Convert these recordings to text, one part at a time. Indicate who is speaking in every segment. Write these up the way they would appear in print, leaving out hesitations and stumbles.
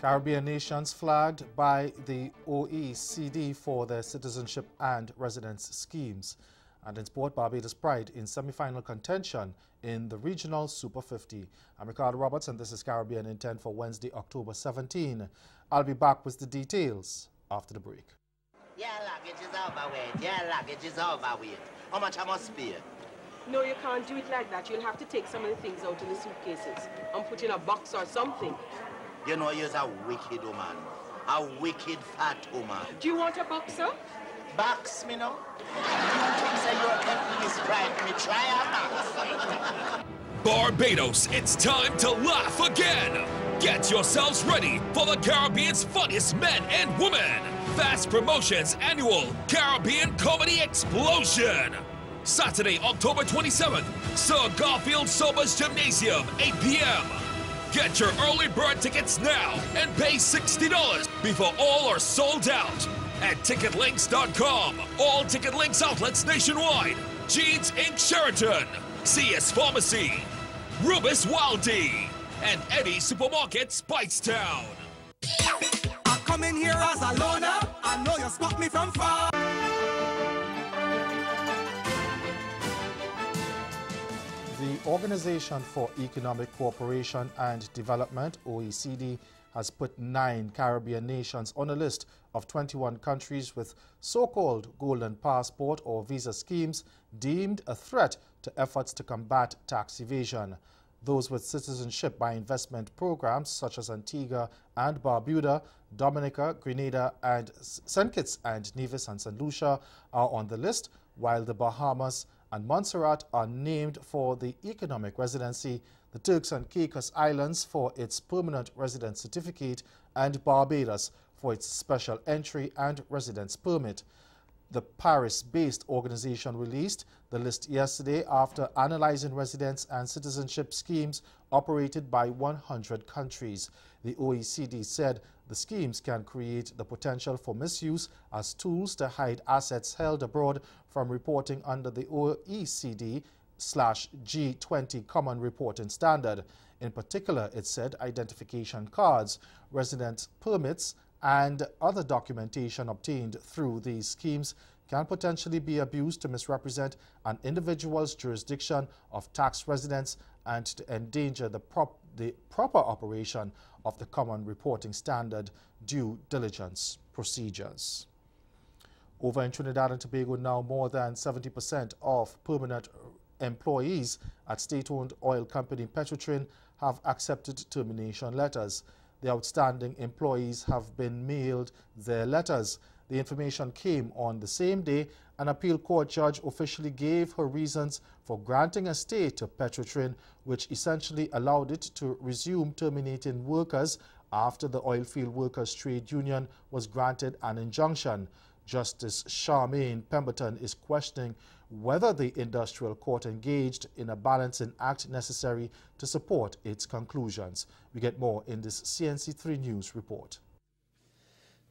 Speaker 1: Caribbean nations flagged by the OECD for their citizenship and residence schemes. And in sport, Barbados Pride in semi-final contention in the regional Super 50. I'm Ricardo Roberts and this is Caribbean in 10 for Wednesday, October 17. I'll be back with the details after the break.
Speaker 2: Yeah, luggage is overweight. Yeah, luggage is overweight. How much I must pay?
Speaker 3: No, you can't do it like that. You'll have to take some of the things out of the suitcases and put in a box or something.
Speaker 2: You know, you're a wicked woman. A wicked fat woman.
Speaker 3: Do you want a boxer?
Speaker 2: Box me, no? You think say you're helping me strike me? Try a box.
Speaker 4: Barbados, it's time to laugh again. Get yourselves ready for the Caribbean's funniest men and women. Fast Promotions annual Caribbean Comedy Explosion. Saturday, October 27th, Sir Garfield Sobers Gymnasium, 8 p.m. Get your early bird tickets now and pay $60 before all are sold out at ticketlinks.com. All Ticket Links outlets nationwide. Jeans Inc. Sheraton, CS Pharmacy, Rubis Waldy, and Eddie Supermarket Spikestown.
Speaker 5: I come in here as a loner. I know you spot me from far.
Speaker 1: The Organization for Economic Cooperation and Development, OECD, has put 9 Caribbean nations on a list of 21 countries with so-called golden passport or visa schemes deemed a threat to efforts to combat tax evasion. Those with citizenship by investment programs such as Antigua and Barbuda, Dominica, Grenada, and St. Kitts and Nevis and St. Lucia are on the list, while the Bahamas and Montserrat are named for the economic residency, the Turks and Caicos Islands for its permanent residence certificate, and Barbados for its special entry and residence permit. The Paris-based organization released the list yesterday after analyzing residence and citizenship schemes operated by 100 countries. The OECD said the schemes can create the potential for misuse as tools to hide assets held abroad from reporting under the OECD/G20 Common Reporting Standard. In particular, it said identification cards, residence permits, and other documentation obtained through these schemes can potentially be abused to misrepresent an individual's jurisdiction of tax residence and to endanger the proper operation of the Common Reporting Standard due diligence procedures. Over in Trinidad and Tobago now, more than 70% of permanent employees at state-owned oil company Petrotrin have accepted termination letters. The outstanding employees have been mailed their letters. The information came on the same day an appeal court judge officially gave her reasons for granting a stay to Petrotrin, which essentially allowed it to resume terminating workers after the Oilfield Workers Trade Union was granted an injunction. Justice Charmaine Pemberton is questioning whether the industrial court engaged in a balancing act necessary to support its conclusions. We get more in this CNC3 News report.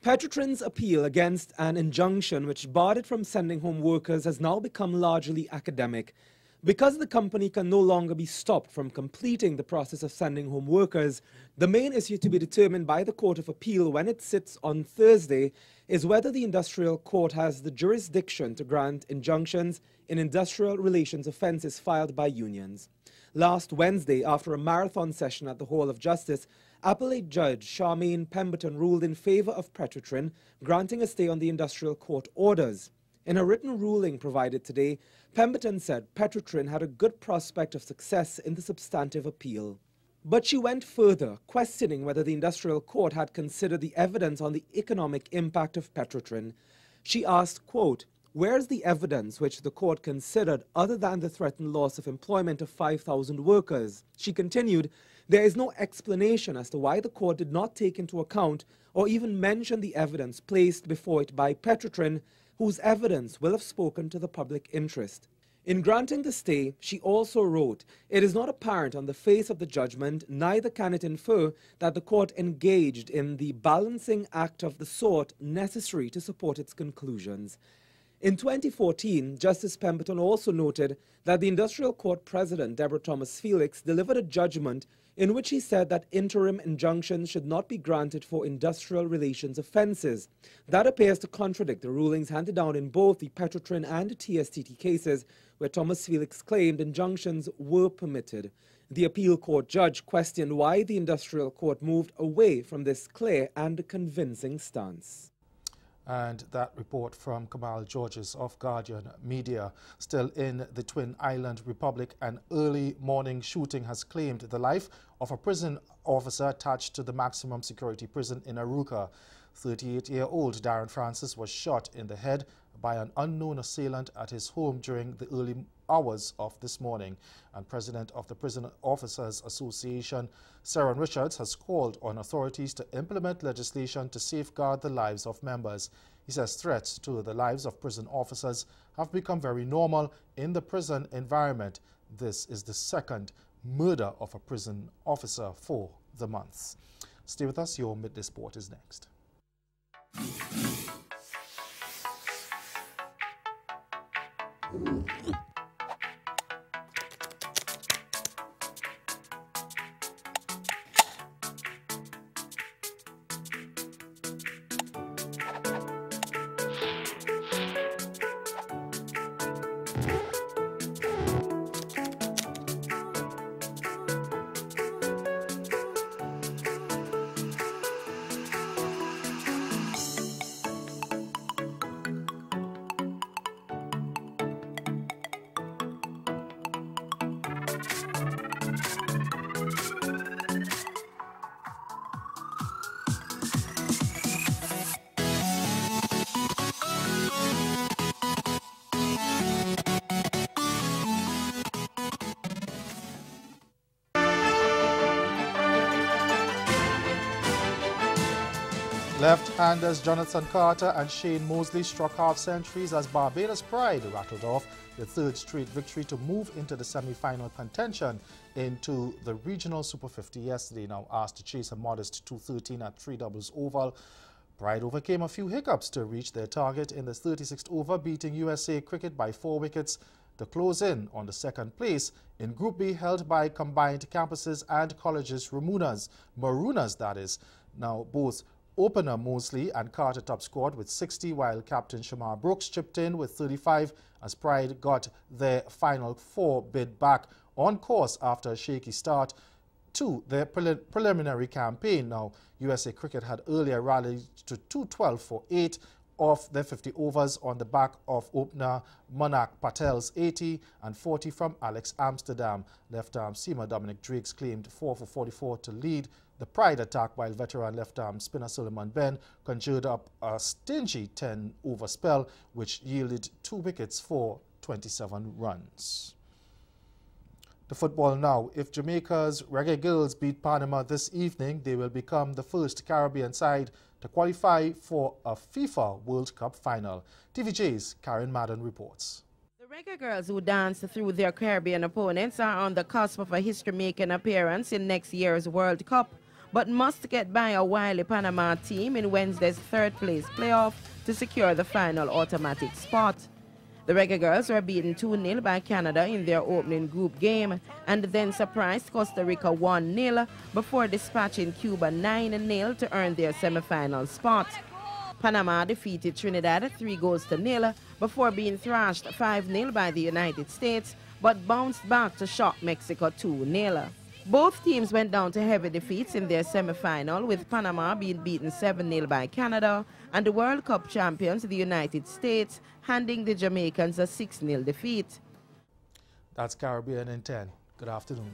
Speaker 6: Petrotrin's appeal against an injunction which barred it from sending home workers has now become largely academic. Because the company can no longer be stopped from completing the process of sending home workers, the main issue to be determined by the Court of Appeal when it sits on Thursday is whether the industrial court has the jurisdiction to grant injunctions in industrial relations offences filed by unions. Last Wednesday, after a marathon session at the Hall of Justice, Appellate Judge Charmaine Pemberton ruled in favour of Petrotrin, granting a stay on the industrial court orders. In a written ruling provided today, Pemberton said Petrotrin had a good prospect of success in the substantive appeal. But she went further, questioning whether the industrial court had considered the evidence on the economic impact of Petrotrin. She asked, quote, "Where's the evidence which the court considered other than the threatened loss of employment of 5,000 workers?" She continued, "There is no explanation as to why the court did not take into account or even mention the evidence placed before it by Petrotrin, whose evidence will have spoken to the public interest." In granting the stay, she also wrote, "It is not apparent on the face of the judgment, neither can it infer that the court engaged in the balancing act of the sort necessary to support its conclusions." In 2014, Justice Pemberton also noted that the Industrial Court President, Deborah Thomas Felix, delivered a judgment in which he said that interim injunctions should not be granted for industrial relations offences. That appears to contradict the rulings handed down in both the Petrotrin and TSTT cases, where Thomas Felix claimed injunctions were permitted. The appeal court judge questioned why the Industrial Court moved away from this clear and convincing stance.
Speaker 1: And that report from Kamal Georges of Guardian Media. Still in the Twin Island Republic, an early morning shooting has claimed the life of a prison officer attached to the maximum security prison in Arouca. 38-year-old Darren Francis was shot in the head by an unknown assailant at his home during the early hours of this morning. And President of the Prison Officers Association, Saron Richards, has called on authorities to implement legislation to safeguard the lives of members. He says threats to the lives of prison officers have become very normal in the prison environment. This is the second murder of a prison officer for the month. Stay with us. Your Midday Sport is next. Left-handers Jonathan Carter and Shane Mosley struck half-centuries as Barbados Pride rattled off their third straight victory to move into the semi-final contention into the Regional Super 50 yesterday. Now asked to chase a modest 213 at 3 doubles oval, Pride overcame a few hiccups to reach their target in the 36th over, beating USA Cricket by 4 wickets to close in on the second place in Group B, held by combined campuses and colleges Marooners that is. Now both opener Mosley and Carter top scored with 60, while captain Shamar Brooks chipped in with 35 as Pride got their Final Four bid back on course after a shaky start to their preliminary campaign. Now, USA Cricket had earlier rallied to 212 for 8 of their 50 overs on the back of opener Monak Patel's 80 and 40 from Alex Amsterdam. Left-arm seamer Dominic Drakes claimed 4 for 44 to lead the Pride attack, while veteran left-arm spinner Suleiman Ben conjured up a stingy 10-over spell, which yielded 2 wickets for 27 runs. The football now. If Jamaica's Reggae Girls beat Panama this evening, they will become the first Caribbean side to qualify for a FIFA World Cup final. TVJ's Karen Madden reports.
Speaker 7: The Reggae Girls, who danced through their Caribbean opponents, are on the cusp of a history-making appearance in next year's World Cup, but must get by a wily Panama team in Wednesday's third-place playoff to secure the final automatic spot. The Reggae Girls were beaten 2-0 by Canada in their opening group game and then surprised Costa Rica 1-0 before dispatching Cuba 9-0 to earn their semi-final spot. Panama defeated Trinidad 3-0 before being thrashed 5-0 by the United States, but bounced back to shock Mexico 2-0. Both teams went down to heavy defeats in their semi-final, with Panama being beaten 7-0 by Canada and the World Cup champions, the United States, handing the Jamaicans a 6-0 defeat.
Speaker 1: That's Caribbean in 10. Good afternoon.